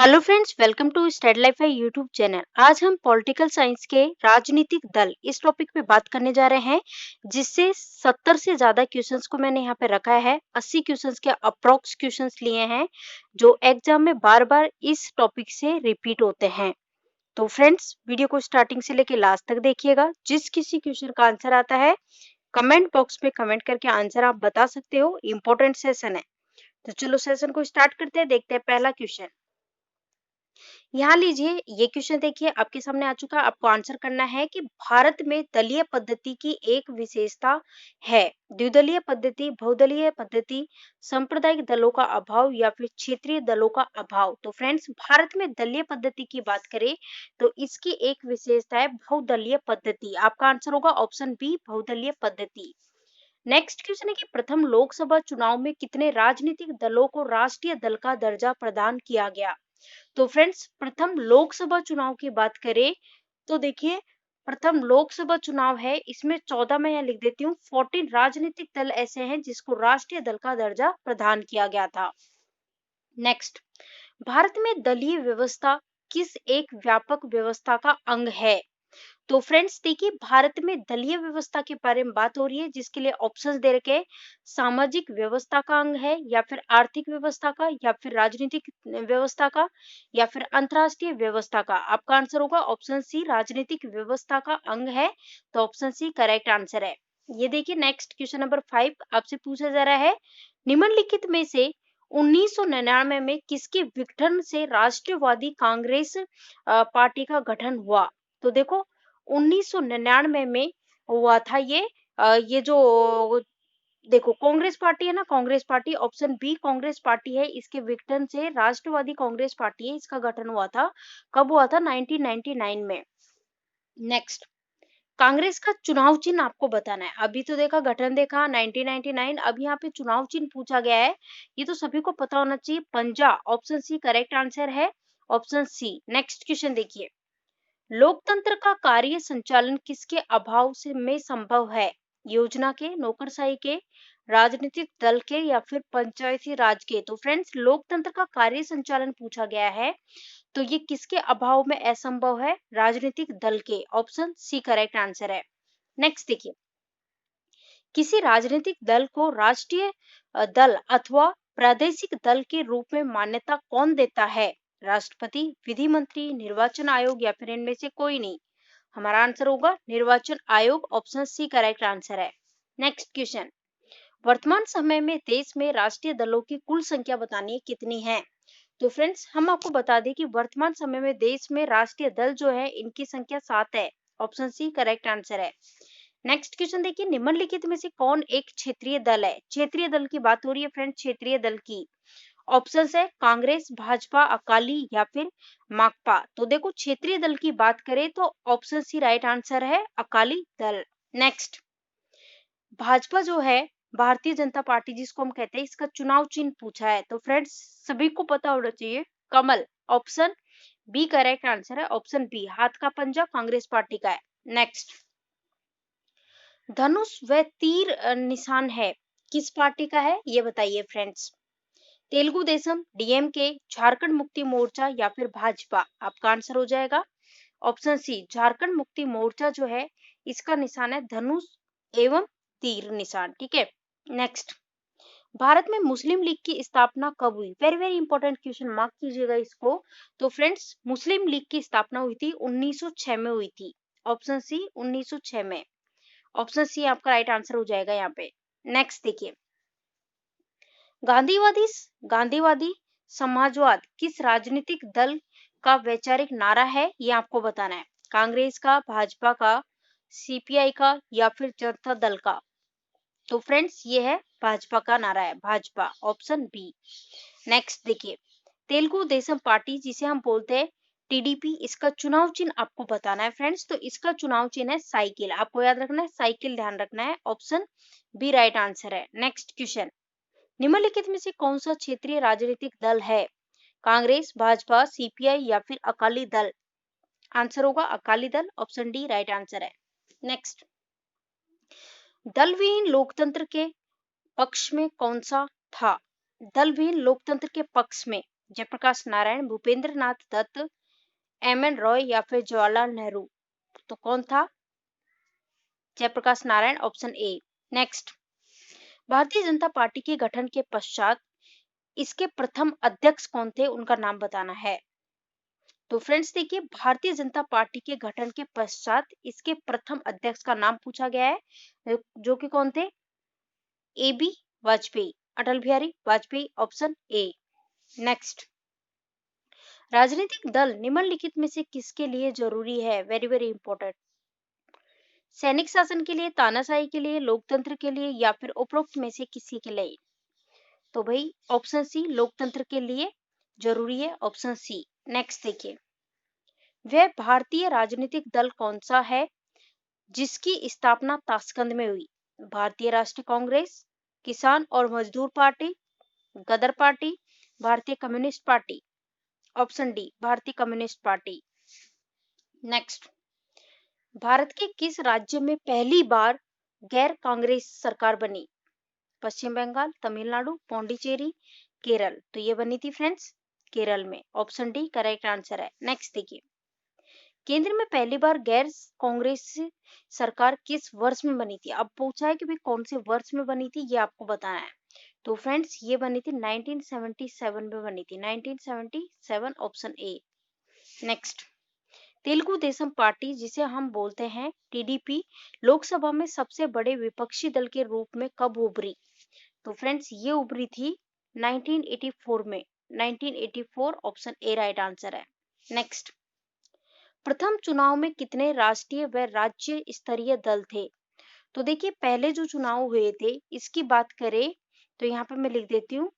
Hello friends, welcome to study life है YouTube channel. आज हम पॉलिटिकल साइंस के राजनीतिक दल इस टॉपिक पे बात करने जा रहे हैं, जिससे 70 से ज्यादा क्वेश्चंस को मैंने यहाँ पे रखा है। 80 क्वेश्चंस के अप्रोक्स क्वेश्चंस लिए हैं जो एग्जाम में बार बार इस टॉपिक से रिपीट होते हैं। तो फ्रेंड्स, वीडियो को स्टार्टिंग से लेके लास्ट तक देखिएगा। जिस किसी क्वेश्चन का आंसर आता है, कमेंट बॉक्स में कमेंट करके आंसर आप बता सकते हो। इंपॉर्टेंट सेशन है, तो चलो सेशन को स्टार्ट करते हैं। देखते हैं पहला क्वेश्चन। यहाँ लीजिए, ये क्वेश्चन देखिए आपके सामने आ चुका है। आपको आंसर करना है कि भारत में दलीय पद्धति की एक विशेषता है। द्विदलीय पद्धति, बहुदलीय पद्धति, सांप्रदायिक दलों का अभाव या फिर क्षेत्रीय दलों का अभाव। तो फ्रेंड्स, भारत में दलीय पद्धति की बात करें तो इसकी एक विशेषता है बहुदलीय पद्धति। आपका आंसर होगा ऑप्शन बी, बहुदलीय पद्धति। नेक्स्ट क्वेश्चन है कि प्रथम लोकसभा चुनाव में कितने राजनीतिक दलों को राष्ट्रीय दल का दर्जा प्रदान किया गया। तो फ्रेंड्स, प्रथम लोकसभा चुनाव की बात करें तो देखिए, प्रथम लोकसभा चुनाव है, इसमें 14 मैं यहाँ लिख देती हूँ, 14 राजनीतिक दल ऐसे हैं जिसको राष्ट्रीय दल का दर्जा प्रदान किया गया था। नेक्स्ट, भारत में दलीय व्यवस्था किस एक व्यापक व्यवस्था का अंग है। तो फ्रेंड्स देखिए, भारत में दलीय व्यवस्था के बारे में बात हो रही है, जिसके लिए ऑप्शंस दे रखे हैं। सामाजिक व्यवस्था का अंग है, या फिर आर्थिक व्यवस्था का, या फिर राजनीतिक व्यवस्था का, या फिर अंतरराष्ट्रीय व्यवस्था का। आपका आंसर होगा ऑप्शन सी, राजनीतिक व्यवस्था का अंग है। तो ऑप्शन सी करेक्ट आंसर है। ये देखिए, नेक्स्ट क्वेश्चन नंबर 5 आपसे पूछा जा रहा है, निम्नलिखित में से 1999 में किसके विघटन से राष्ट्रवादी कांग्रेस पार्टी का गठन हुआ। तो देखो, 1999 में हुआ था ये जो देखो कांग्रेस पार्टी है ना, Congress party, option B Congress party है। इसके विघटन से राष्ट्रवादी कांग्रेस पार्टी है, इसका गठन हुआ था। कब हुआ था? 1999 में। नेक्स्ट, कांग्रेस का चुनाव चिन्ह आपको बताना है। अभी तो देखा गठन, देखा 1999, अब यहाँ पे चुनाव चिन्ह पूछा गया है। ये तो सभी को पता होना चाहिए, पंजा। ऑप्शन सी करेक्ट आंसर है, ऑप्शन सी। नेक्स्ट क्वेश्चन देखिए, लोकतंत्र का कार्य संचालन किसके अभाव से में संभव है। योजना के, नौकरशाही के, राजनीतिक दल के, या फिर पंचायती राज के। तो फ्रेंड्स, लोकतंत्र का कार्य संचालन पूछा गया है, तो ये किसके अभाव में असंभव है? राजनीतिक दल के। ऑप्शन सी करेक्ट आंसर है। नेक्स्ट देखिए, किसी राजनीतिक दल को राष्ट्रीय दल अथवा प्रादेशिक दल के रूप में मान्यता कौन देता है? राष्ट्रपति, विधि मंत्री, निर्वाचन आयोग, या फिर इनमें से कोई नहीं। हमारा आंसर होगा निर्वाचन आयोग। ऑप्शन सी करेक्ट आंसर है। नेक्स्ट क्वेश्चन, वर्तमान समय में देश में राष्ट्रीय दलों की कुल संख्या बतानी है, कितनी है। तो फ्रेंड्स, हम आपको बता दें कि वर्तमान समय में देश में राष्ट्रीय दल जो है, इनकी संख्या 7 है। ऑप्शन सी करेक्ट आंसर है। नेक्स्ट क्वेश्चन देखिए, निम्नलिखित में से कौन एक क्षेत्रीय दल है। क्षेत्रीय दल की बात हो रही है फ्रेंड्स, क्षेत्रीय दल की। ऑप्शंस है कांग्रेस, भाजपा, अकाली, या फिर माकपा। तो देखो, क्षेत्रीय दल की बात करें तो ऑप्शन सी राइट आंसर है, अकाली दल। नेक्स्ट, भाजपा जो है, भारतीय जनता पार्टी जिसको हम कहते हैं, इसका चुनाव चिन्ह पूछा है। तो फ्रेंड्स, सभी को पता होना चाहिए, कमल। ऑप्शन बी करेक्ट आंसर है, ऑप्शन बी। हाथ का पंजा कांग्रेस पार्टी का है। नेक्स्ट, धनुष व तीर निशान है, किस पार्टी का है, ये बताइए फ्रेंड्स। तेलुगु देशम, डीएमके, झारखंड मुक्ति मोर्चा, या फिर भाजपा। आपका आंसर हो जाएगा ऑप्शन सी, झारखंड मुक्ति मोर्चा जो है, इसका निशान है धनुष एवं तीर निशान। ठीक है। नेक्स्ट, भारत में मुस्लिम लीग की स्थापना कब हुई। Very very important question, mark कीजिएगा इसको। तो फ्रेंड्स, मुस्लिम लीग की स्थापना हुई थी 1906 में हुई थी। ऑप्शन सी 1906 में। ऑप्शन सी आपका राइट आंसर हो जाएगा यहाँ पे। नेक्स्ट देखिए, गांधीवादी गांधीवादी समाजवाद किस राजनीतिक दल का वैचारिक नारा है, ये आपको बताना है। कांग्रेस का, भाजपा का, सीपीआई का, या फिर जनता दल का। तो फ्रेंड्स, ये है भाजपा का नारा है, भाजपा। Option B. नेक्स्ट देखिए, तेलुगु देशम पार्टी जिसे हम बोलते हैं टीडीपी, इसका चुनाव चिन्ह आपको बताना है फ्रेंड्स। तो इसका चुनाव चिन्ह है साइकिल। आपको याद रखना है, साइकिल ध्यान रखना है। ऑप्शन बी राइट आंसर है। नेक्स्ट क्वेश्चन, निम्नलिखित में से कौन सा क्षेत्रीय राजनीतिक दल है। कांग्रेस, भाजपा, सीपीआई, या फिर अकाली दल। आंसर होगा Akali Dal. Option D right answer है। नेक्स्ट, दलविहीन लोकतंत्र के पक्ष में कौन सा था। दलविहीन लोकतंत्र के पक्ष में जयप्रकाश नारायण, भूपेंद्र नाथ दत्त, एम.एन. रॉय या फिर जवाहरलाल नेहरू? तो कौन था? Jayaprakash Narayan, option A. Next, Bharatiya Janata party के गठन के पश्चात इसके प्रथम अध्यक्ष कौन थे, उनका नाम बताना है। तो फ्रेंड्स देखिए, भारतीय जनता पार्टी के गठन के पश्चात इसके प्रथम अध्यक्ष का नाम पूछा गया है, जो कि कौन थे? A B. Vajpayee, Atal Bihari Vajpayee, option A. Next, राजनीतिक दल निम्नलिखित में से किसके लिए जरूरी है? Very very important. सैनिक शासन के लिए, तानाशाही के लिए, लोकतंत्र के लिए या फिर उपरोक्त में से किसी के लिए? तो भाई ऑप्शन सी, लोकतंत्र के लिए जरूरी है, ऑप्शन सी। नेक्स्ट देखिए, वह भारतीय राजनीतिक दल कौन सा है जिसकी स्थापना ताशकंद में हुई? भारतीय राष्ट्रीय कांग्रेस, किसान और मजदूर पार्टी, गदर पार्टी, भारतीय कम्युनिस्ट पार्टी, ऑप्शन डी, भारतीय कम्युनिस्ट पार्टी। नेक्स्ट, भारत के किस राज्य में पहली बार गैर कांग्रेस सरकार बनी? पश्चिम बंगाल, तमिलनाडु, पौंडीचेरी, केरल? तो ये बनी थी फ्रेंड्स केरल में, ऑप्शन डी करेक्ट आंसर है। नेक्स्ट देखिए, केंद्र में पहली बार गैर कांग्रेस सरकार किस वर्ष में बनी थी? अब पूछा है कि भाई कौन से वर्ष में बनी थी, ये आपको बताना है। तो फ्रेंड्स ये बनी थी 1977 में बनी थी, 1977, option A. Next, Telugu Desam party जिसे हम बोलते हैं टीडीपी, लोकसभा में सबसे बड़े विपक्षी दल के रूप में कब उभरी? तो फ्रेंड्स ये उभरी थी 1984 में, 1984, ऑप्शन ए राइट आंसर है। नेक्स्ट, प्रथम चुनाव में कितने राष्ट्रीय व राज्य स्तरीय दल थे? तो देखिए, पहले जो चुनाव हुए थे इसकी बात करें तो यहाँ पे मैं लिख देती हूँ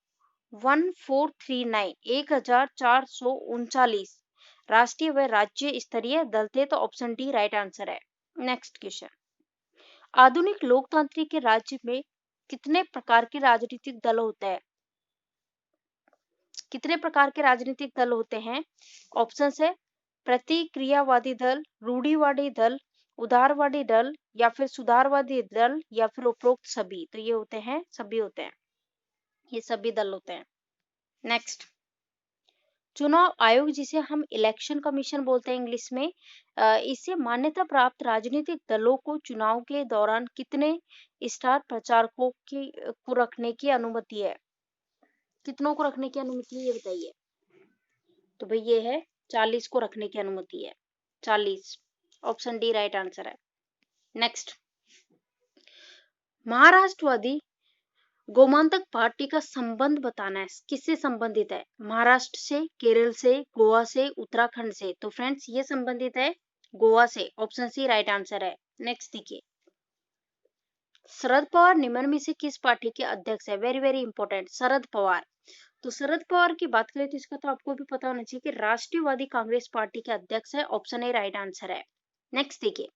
1439, 1439 राष्ट्रीय व राज्य स्तरीय दल थे, तो ऑप्शन डी राइट आंसर है। नेक्स्ट क्वेश्चन, आधुनिक लोकतांत्रिक के राज्य में कितने प्रकार के राजनीतिक दल होते हैं? कितने प्रकार के राजनीतिक दल होते हैं? ऑप्शन है प्रतिक्रियावादी दल, रूढ़िवादी दल, उदारवादी दल या फिर सुधारवादी दल या फिर उपरोक्त सभी? तो ये होते हैं, सभी होते हैं, ये सभी दल होते हैं। नेक्स्ट, चुनाव आयोग जिसे हम इलेक्शन कमीशन बोलते हैं इंग्लिश में, इससे मान्यता प्राप्त राजनीतिक दलों को चुनाव के दौरान कितने स्टार प्रचारकों को रखने की अनुमति है? कितनों को रखने की अनुमति है ये बताइए? तो भाई ये है 40 को रखने की अनुमति है, 40, ऑप्शन डी राइट आंसर है। नेक्स्ट, महाराष्ट्रवादी गोमांतक पार्टी का संबंध बताना है, किससे संबंधित है? महाराष्ट्र से, केरल से, गोवा से, उत्तराखंड से? तो फ्रेंड्स ये संबंधित है गोवा से, ऑप्शन सी राइट आंसर है। नेक्स्ट देखिए, शरद पवार निम्न में से किस पार्टी के अध्यक्ष है? Very very important, Sharad Pawar. तो शरद पवार की बात करें तो इसका तो आपको भी पता होना चाहिए कि राष्ट्रवादी कांग्रेस पार्टी के अध्यक्ष है, ऑप्शन ए राइट आंसर है। नेक्स्ट देखिए,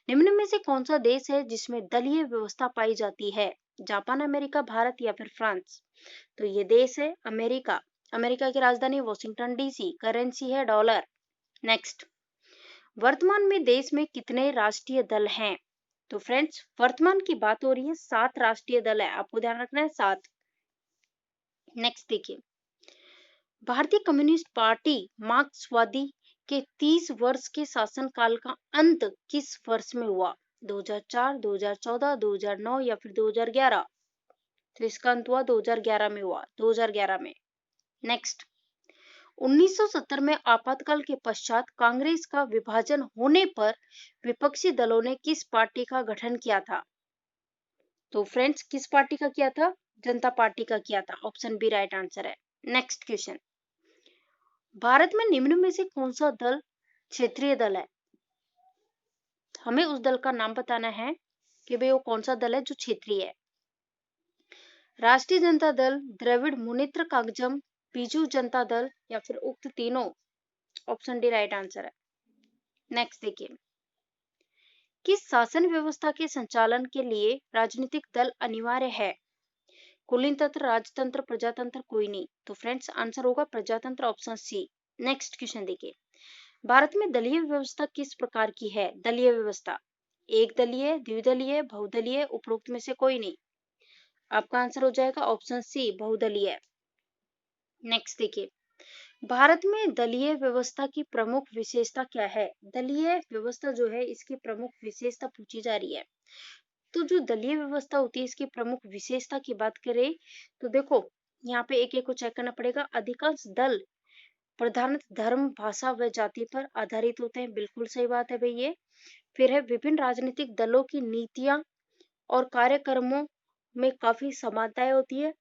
निम्न में से कौन सा देश है जिसमें दलीय व्यवस्था पाई जाती है? जापान, अमेरिका, भारत या फिर फ्रांस? तो ये देश है अमेरिका। अमेरिका की राजधानी वॉशिंगटन डीसी, करेंसी है डॉलर। नेक्स्ट, वर्तमान में देश में कितने राष्ट्रीय दल हैं? तो फ्रेंड्स वर्तमान की बात हो रही है, 7 राष्ट्रीय दल है, आपको ध्यान रखना है 7। नेक्स्ट देखिए, भारतीय कम्युनिस्ट पार्टी मार्क्सवादी के 30 वर्ष के शासनकाल का अंत किस वर्ष में हुआ? 2004, 2014, 2009 या फिर 2011? तो इसका अंत हुआ 2011 में हुआ, 2011 में। नेक्स्ट, 1970 में आपातकाल के पश्चात कांग्रेस का विभाजन होने पर विपक्षी दलों ने किस पार्टी का गठन किया था? तो फ्रेंड्स किस पार्टी का किया था? जनता पार्टी का किया था, ऑप्शन बी राइट आंसर है। नेक्स्ट क्वेश्चन, भारत में निम्न में से कौन सा दल क्षेत्रीय दल है? हमें उस दल का नाम बताना है कि भाई वो कौन सा दल है जो क्षेत्रीय है। राष्ट्रीय जनता दल, द्रविड़ मुनेत्र कगजम, बीजू जनता दल या फिर उक्त तीनों? ऑप्शन डी राइट आंसर है। नेक्स्ट देखिए, किस शासन व्यवस्था के संचालन के लिए राजनीतिक दल अनिवार्य है? कुलीन तंत्र, राजतंत्र, प्रजातंत्र, कोई नहीं? तो फ्रेंड्स आंसर होगा प्रजातंत्र, ऑप्शन सी। नेक्स्ट क्वेश्चन देखिए, भारत में दलीय व्यवस्था किस प्रकार की है? दलीय व्यवस्था एक दलीय, द्विदलीय, बहुदलीय, उपरोक्त में से कोई नहीं? आपका आंसर हो जाएगा ऑप्शन सी बहुदलीय। नेक्स्ट देखिए, भारत में दलीय व्यवस्था की प्रमुख विशेषता क्या है? दलीय व्यवस्था जो है इसकी प्रमुख विशेषता पूछी जा रही है। तो जो दलीय व्यवस्था होती है इसकी प्रमुख विशेषता की बात करें तो देखो यहाँ पे एक एक को चेक करना पड़ेगा। अधिकांश दल प्रधानतः धर्म, भाषा व जाति पर आधारित होते हैं। बिल्कुल सही बात है भाई ये। फिर है विभिन्न राजनीतिक दलों की नीतियां और कार्यक्रमों में काफी समानताएं होती है।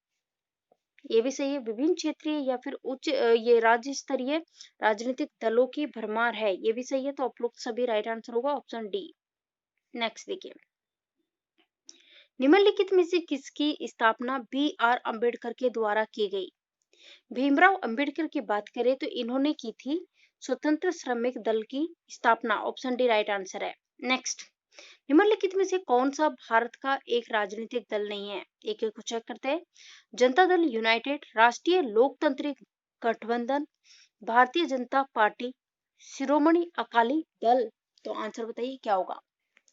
ये भी सही है। विभिन्न क्षेत्रीय या फिर ये राज्य स्तरीय राजनीतिक दलों की भरमार है। ये भी सही है। तो उपरोक्त सभी राइट आंसर होगा ऑप्शन डी। नेक्स्ट देखिए, निम्नलिखित में से किसकी स्थापना बी आर अम्बेडकर के द्वारा की गई? भीमराव अंबेडकर की बात करें तो इन्होंने की थी स्वतंत्र श्रमिक दल की स्थापना। ऑप्शन डी राइट आंसर है। नेक्स्ट, निम्नलिखित में से कौन सा भारत का एक राजनीतिक दल नहीं है? एक एक को चेक करते हैं। जनता दल यूनाइटेड, राष्ट्रीय लोकतांत्रिक गठबंधन, भारतीय जनता पार्टी, शिरोमणि अकाली दल। तो आंसर बताइए क्या होगा?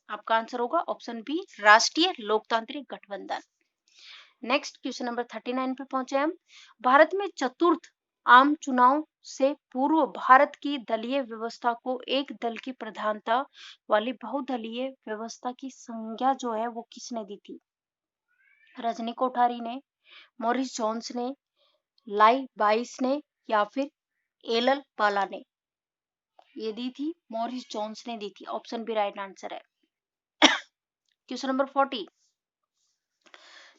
आपका आंसर होगा ऑप्शन बी राष्ट्रीय लोकतांत्रिक गठबंधन। नेक्स्ट क्वेश्चन नंबर 39 पे पहुंचे हम। भारत में चतुर्थ आम चुनाव से पूर्व भारत की दलीय व्यवस्था को एक दल की प्रधानता वाली बहुदलीय व्यवस्था की संज्ञा जो है वो किसने दी थी? रजनी कोठारी ने, मॉरिस जोन्स ने, लाई बाइस ने या फिर एल एल पाला ने? ये दी थी मॉरिस जोन्स ने दी थी। ऑप्शन बी राइट आंसर है। क्वेश्चन नंबर 40,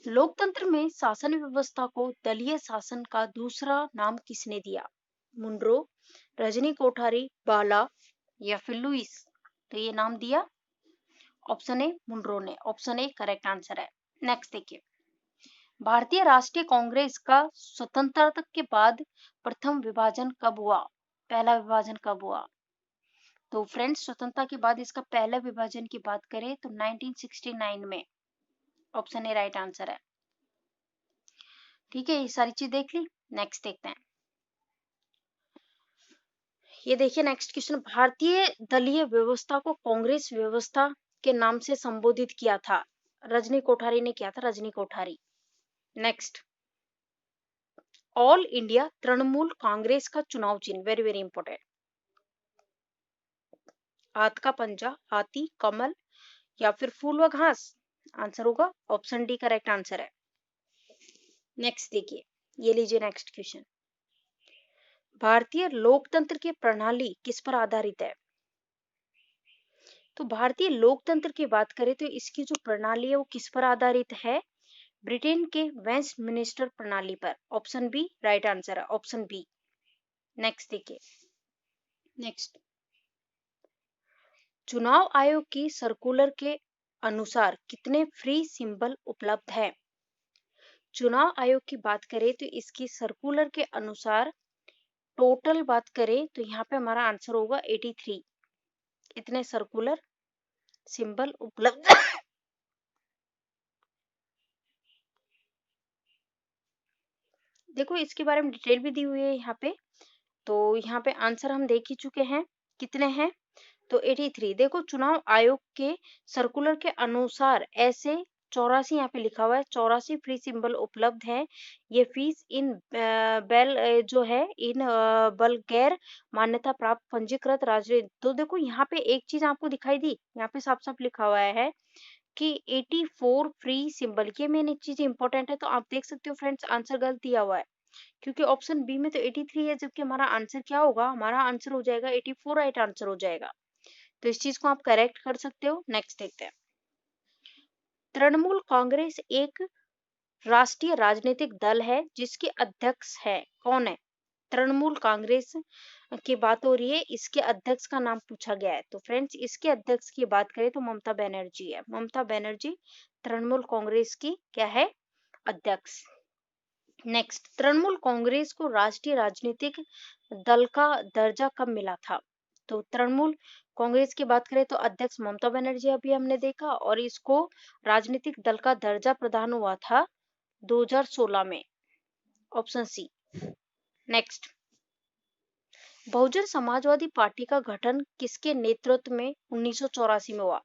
लोकतंत्र में शासन व्यवस्था को दलीय शासन का दूसरा नाम किसने दिया? मुनरो, रजनी कोठारी, बाला या फिर लुइस? तो ये नाम दिया ऑप्शन ए मुनरो ने। ऑप्शन ए करेक्ट आंसर है। नेक्स्ट देखिए, भारतीय राष्ट्रीय कांग्रेस का स्वतंत्रता के बाद प्रथम विभाजन कब हुआ? पहला विभाजन कब हुआ? तो फ्रेंड्स स्वतंत्रता के बाद इसका पहला विभाजन की बात करें तो 1969 में। ऑप्शन ए राइट आंसर है। ठीक है, ये सारी चीज देख ली। नेक्स्ट देखते हैं। ये देखिए नेक्स्ट क्वेश्चन, भारतीय दलीय व्यवस्था को कांग्रेस व्यवस्था के नाम से संबोधित किया था। रजनी कोठारी ने किया था, Rajni Kothari. Next, all India Trinamool Congress का चुनाव चिन्ह, वेरी वेरी इंपॉर्टेंट। हाथ का पंजा, हाथी, कमल या फिर फूल व घास? आंसर होगा ऑप्शन डी करेक्ट आंसर है। नेक्स्ट देखिए, ये लीजिए नेक्स्ट क्वेश्चन, भारतीय लोकतंत्र की प्रणाली किस पर आधारित है? तो भारतीय लोकतंत्र की बात करें तो इसकी जो प्रणाली है वो किस पर आधारित है? ब्रिटेन के वेस्टमिनिस्टर प्रणाली पर। ऑप्शन बी राइट आंसर है, ऑप्शन बी। नेक्स्ट देखिए, नेक्स्ट, चुनाव आयोग की सर्कुलर के अनुसार कितने फ्री सिंबल उपलब्ध है? चुनाव आयोग की बात करें तो इसकी सर्कुलर के अनुसार टोटल बात करें तो यहाँ पे हमारा आंसर होगा 83। इतने सर्कुलर सिंबल उपलब्ध देखो इसके बारे में डिटेल भी दी हुई है यहाँ पे। तो यहाँ पे आंसर हम देख ही चुके हैं कितने हैं, तो 83। देखो चुनाव आयोग के सर्कुलर के अनुसार ऐसे 84 यहाँ पे लिखा हुआ है, 84 फ्री सिंबल उपलब्ध है। ये फीस इन बेल जो है इन बल गैर मान्यता प्राप्त पंजीकृत राज्य। तो देखो यहाँ पे एक चीज आपको दिखाई दी, यहाँ पे साफ साफ लिखा हुआ है कि 84 फ्री सिंबल। ये मेन एक चीज इंपॉर्टेंट है। तो आप देख सकते हो फ्रेंड्स आंसर गलत दिया हुआ है क्योंकि ऑप्शन बी में तो 83 है, जबकि हमारा आंसर क्या होगा? हमारा आंसर हो जाएगा 84, राइट आंसर हो जाएगा। तो इस चीज को आप करेक्ट कर सकते हो। नेक्स्ट देखते हैं, तृणमूल कांग्रेस एक राष्ट्रीय राजनीतिक दल है जिसके अध्यक्ष है कौन है? तृणमूल कांग्रेस की बात हो रही है, इसके अध्यक्ष का नाम पूछा गया है। तो फ्रेंड्स इसके अध्यक्ष की बात करें तो ममता बनर्जी है। ममता बनर्जी तृणमूल कांग्रेस की क्या है? अध्यक्ष। नेक्स्ट, तृणमूल कांग्रेस को राष्ट्रीय राजनीतिक दल का दर्जा कब मिला था? तो तृणमूल कांग्रेस की बात करें तो अध्यक्ष ममता बनर्जी अभी हमने देखा, और इसको राजनीतिक दल का दर्जा प्रदान हुआ था 2016 में। Option C. Next, Bahujan Samajwadi party का गठन किसके नेतृत्व में 1984 में हुआ?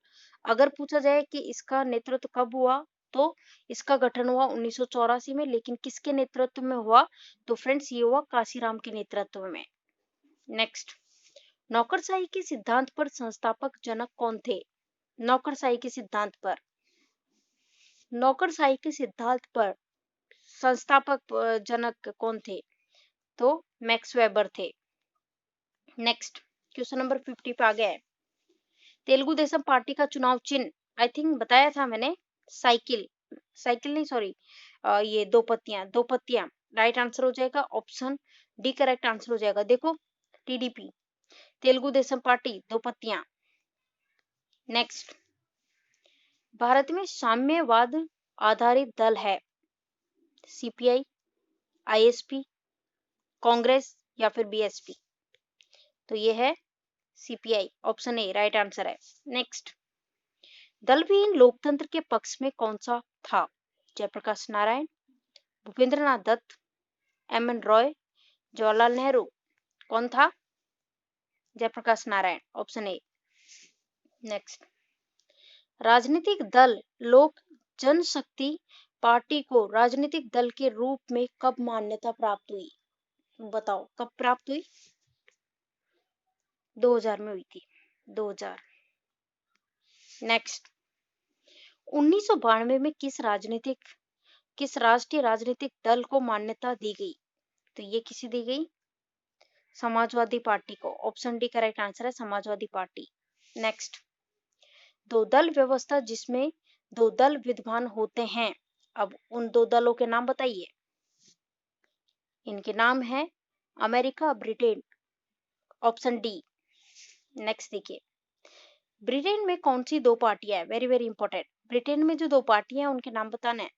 अगर पूछा जाए कि इसका नेतृत्व कब हुआ तो इसका गठन हुआ 1984 में, लेकिन किसके नेतृत्व में हुआ? तो फ्रेंड्स ये हुआ काशीराम के नेतृत्व में। नेक्स्ट, नौकरशाही के सिद्धांत पर संस्थापक जनक कौन थे? नौकरशाही के सिद्धांत पर, नौकरशाही के सिद्धांत पर संस्थापक जनक कौन थे? तो मैक्स वेबर थे। नेक्स्ट, क्वेश्चन नंबर 50 पे आ गया है। तेलुगु देशम पार्टी का चुनाव चिन्ह, आई थिंक बताया था मैंने, साइकिल, साइकिल नहीं सॉरी, ये दो पत्तियां, दो पत्तियां राइट आंसर हो जाएगा। ऑप्शन डी करेक्ट आंसर हो जाएगा। देखो टीडीपी, तेलुगु देशम पार्टी, दो पत्तियां। नेक्स्ट, भारत में साम्यवाद आधारित दल है, सीपीआई, आईएसपी, कांग्रेस या फिर बीएसपी? तो ये है CPI, option A right answer है। नेक्स्ट, दलविहीन लोकतंत्र के पक्ष में कौन सा था? जयप्रकाश नारायण, भूपेंद्रनाथ दत्त, एमएन रॉय, जवाहरलाल नेहरू? कौन था? Jayaprakash Narayan, option A. Next, राजनीतिक दल लोक जनशक्ति पार्टी को राजनीतिक दल के रूप में कब मान्यता प्राप्त हुई? बताओ कब प्राप्त हुई? 2000 में हुई थी, 2000। नेक्स्ट, 1992 में किस राष्ट्रीय राजनीतिक दल को मान्यता दी गई? तो ये किसी दी गई? समाजवादी पार्टी को। ऑप्शन डी करेक्ट आंसर है, समाजवादी पार्टी। नेक्स्ट, दो दल व्यवस्था जिसमें दो दल विद्यमान होते हैं, अब उन दो दलों के नाम बताइए। इनके नाम है America, Britain, option D. Next देखिए, ब्रिटेन में कौन सी दो पार्टियां है? वेरी वेरी इंपॉर्टेंट, ब्रिटेन में जो दो पार्टियां हैं उनके नाम बताना है।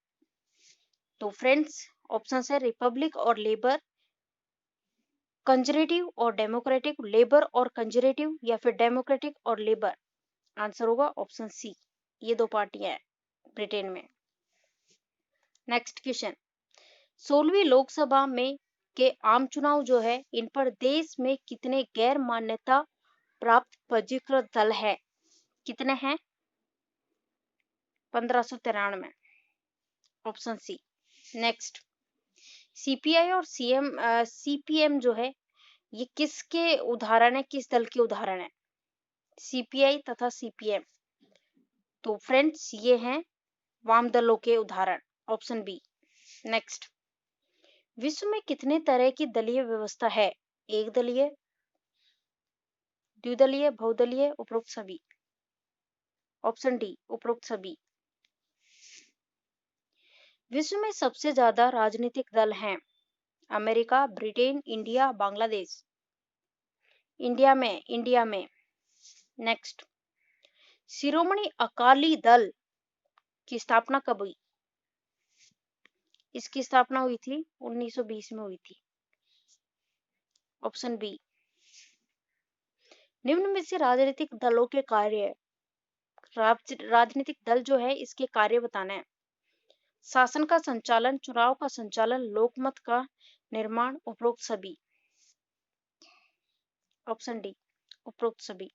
तो फ्रेंड्स ऑप्शन है रिपब्लिक और लेबर, कंजर्वेटिव और डेमोक्रेटिक, लेबर और कंजर्वेटिव या फिर डेमोक्रेटिक और लेबर? आंसर होगा ऑप्शन सी, ये दो पार्टियां हैं ब्रिटेन में। नेक्स्ट क्वेश्चन, 16वीं लोकसभा में के आम चुनाव जो है, इन पर देश में कितने गैर मान्यता प्राप्त पंजीकृत दल है? कितने हैं? 1593, ऑप्शन सी। नेक्स्ट, सीपीआई और सीपीएम जो है, ये किसके उदाहरण है, किस दल के उदाहरण है? सीपीआई तथा सीपीएम, तो फ्रेंड्स ये हैं वाम दलों के उदाहरण, ऑप्शन बी। नेक्स्ट, विश्व में कितने तरह की दलीय व्यवस्था है? एक दलीय, द्विदलीय, बहुदलीय, उपरोक्त सभी? ऑप्शन डी उपरोक्त सभी। विश्व में सबसे ज्यादा राजनीतिक दल हैं, America, Britain, India, Bangladesh? India में। नेक्स्ट, शिरोमणि अकाली दल की स्थापना कब हुई? इसकी स्थापना हुई थी 1920 में हुई थी, ऑप्शन बी। निम्न में से राजनीतिक दलों के कार्य, राजनीतिक दल जो है इसके कार्य बताना है। शासन का संचालन, चुनाव का संचालन, लोकमत का निर्माण, उपरोक्त सभी? ऑप्शन डी उपरोक्त सभी।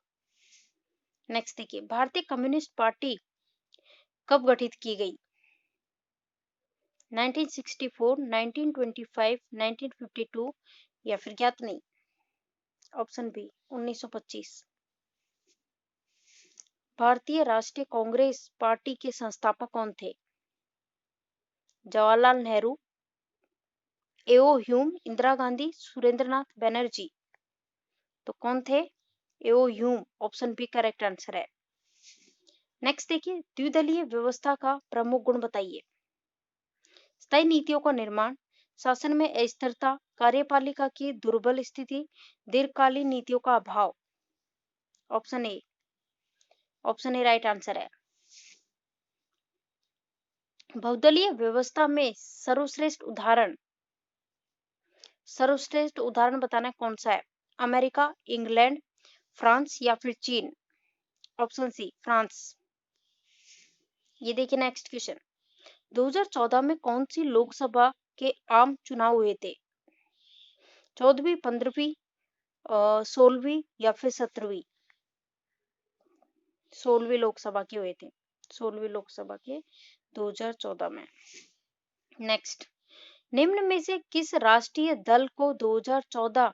नेक्स्ट देखिए, भारतीय कम्युनिस्ट पार्टी कब गठित की गई? 1964, 1925, 1952 या फिर ज्ञात नहीं? Option B 1925। भारतीय राष्ट्रीय कांग्रेस पार्टी के संस्थापक कौन थे? Jawaharlal Nehru, A O Hume, Indira Gandhi, Surendranath Banerjee? तो कौन थे? A O Hume, option B correct answer है। नेक्स्ट देखिए, द्विदलीय व्यवस्था का प्रमुख गुण बताइए। स्थायी नीतियों का निर्माण, शासन में अस्थिरता, कार्यपालिका की दुर्बल स्थिति, दीर्घकालीन नीतियों का अभाव? Option A, option A right answer है। बहुदलीय व्यवस्था में सर्वश्रेष्ठ उदाहरण बताना कौन सा है? अमेरिका, इंग्लैंड, फ्रांस या फिर चीन? Option C France. ये देखिए नेक्स्ट क्वेश्चन, 2014 में कौन सी लोकसभा के आम चुनाव हुए थे? 14वीं, 15वीं, 16वीं या फिर 17वीं? 16वीं लोकसभा के हुए थे, 16वीं लोकसभा के 2014 में। नेक्स्ट, निम्न में से किस राष्ट्रीय दल को 2014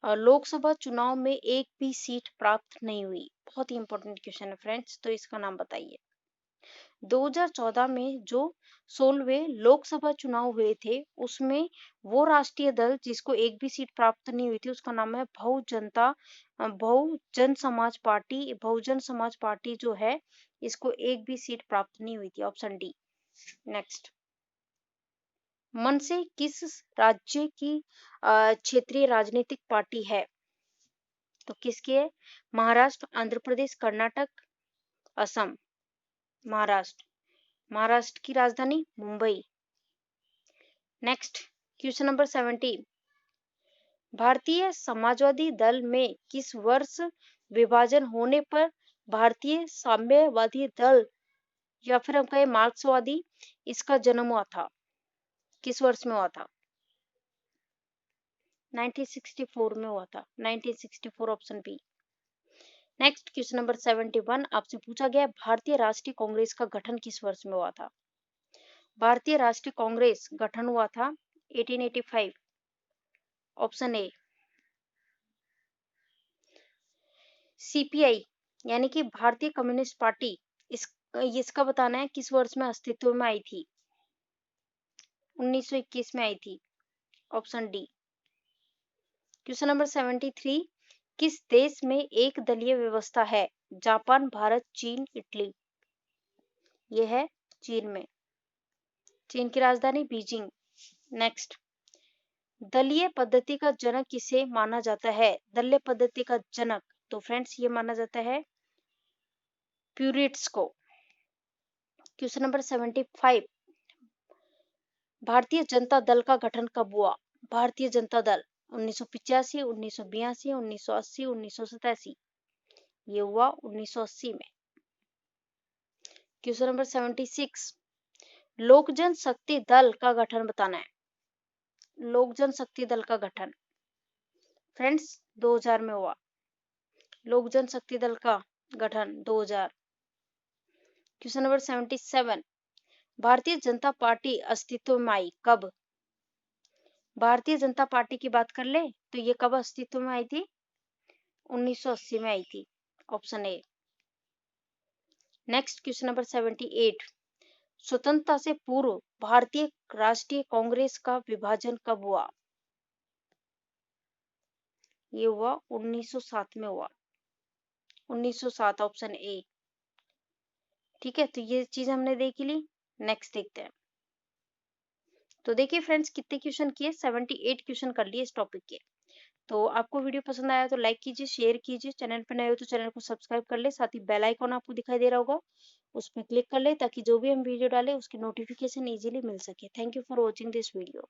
लोकसभा चुनाव में एक भी सीट प्राप्त नहीं हुई? बहुत ही इंपॉर्टेंट क्वेश्चन है फ्रेंड्स, तो इसका नाम बताइए। 2014 में जो 16वें लोकसभा चुनाव हुए थे, उसमें वो राष्ट्रीय दल जिसको एक भी सीट प्राप्त नहीं हुई थी, उसका नाम है बहुजन समाज पार्टी। बहुजन समाज पार्टी जो है, इसको एक भी सीट प्राप्त नहीं हुई थी, ऑप्शन डी। नेक्स्ट, मनसे किस राज्य की क्षेत्रीय राजनीतिक पार्टी है? तो किसकी है? महाराष्ट्र, आंध्र प्रदेश, कर्नाटक, असम। महाराष्ट्र। महाराष्ट्र की राजधानी मुंबई। नेक्स्ट, क्वेश्चन नंबर 17, भारतीय समाजवादी दल में किस वर्ष विभाजन होने पर भारतीय साम्यवादी दल या फिर हम कहें मार्क्सवादी, इसका जन्म हुआ था? किस वर्ष में हुआ था? 1964 में हुआ था, 1964, option B. Next, question number 71 आपसे पूछा गया, भारतीय राष्ट्रीय कांग्रेस का गठन किस वर्ष में हुआ था? भारतीय राष्ट्रीय कांग्रेस गठन हुआ था 1885, ऑप्शन ए। सीपीआई यानी कि भारतीय कम्युनिस्ट पार्टी, इसका बताना है किस वर्ष में अस्तित्व में आई थी? 1921 में आई थी, ऑप्शन डी। क्वेश्चन नंबर 73, किस देश में एक दलीय व्यवस्था है? जापान, भारत, चीन, इटली। ये है चीन में। चीन की राजधानी बीजिंग। नेक्स्ट, दलीय पद्धति का जनक किसे माना जाता है? दलीय पद्धति का जनक, तो फ्रेंड्स ये माना जाता है प्यूरिट्स को। क्वेश्चन नंबर 75, भारतीय जनता दल का गठन कब हुआ? भारतीय जनता दल 1985, 1982, 1980, 1987। ये हुआ 1980 में। क्वेश्चन नंबर 76, लोक जनशक्ति दल का गठन बताना है। लोक जनशक्ति दल का गठन फ्रेंड्स 2000 में हुआ। लोक जनशक्ति दल का गठन 2000। क्वेश्चन नंबर 77, भारतीय जनता पार्टी अस्तित्व में आई कब? भारतीय जनता पार्टी की बात कर ले तो ये कब अस्तित्व में आई थी? 1980 में आई थी, option A. Next, question number 78, स्वतंत्रता से पूर्व भारतीय राष्ट्रीय कांग्रेस का विभाजन कब हुआ? ये हुआ 1907 में हुआ, 1907, ऑप्शन ए। ठीक है, तो ये चीज हमने देख ली। नेक्स्ट देखते हैं। तो देखिए फ्रेंड्स, कितने क्वेश्चन किए? 78 क्वेश्चन कर लिए इस टॉपिक के। तो आपको वीडियो पसंद आया तो लाइक कीजिए, शेयर कीजिए, चैनल पर नए हो तो चैनल को सब्सक्राइब कर ले, साथ ही बेल आइकॉन आपको दिखाई दे रहा होगा, उस पर क्लिक कर ले ताकि जो भी हम वीडियो डालें उसकी नोटिफिकेशन इजीली मिल सके। Thank you for watching this video.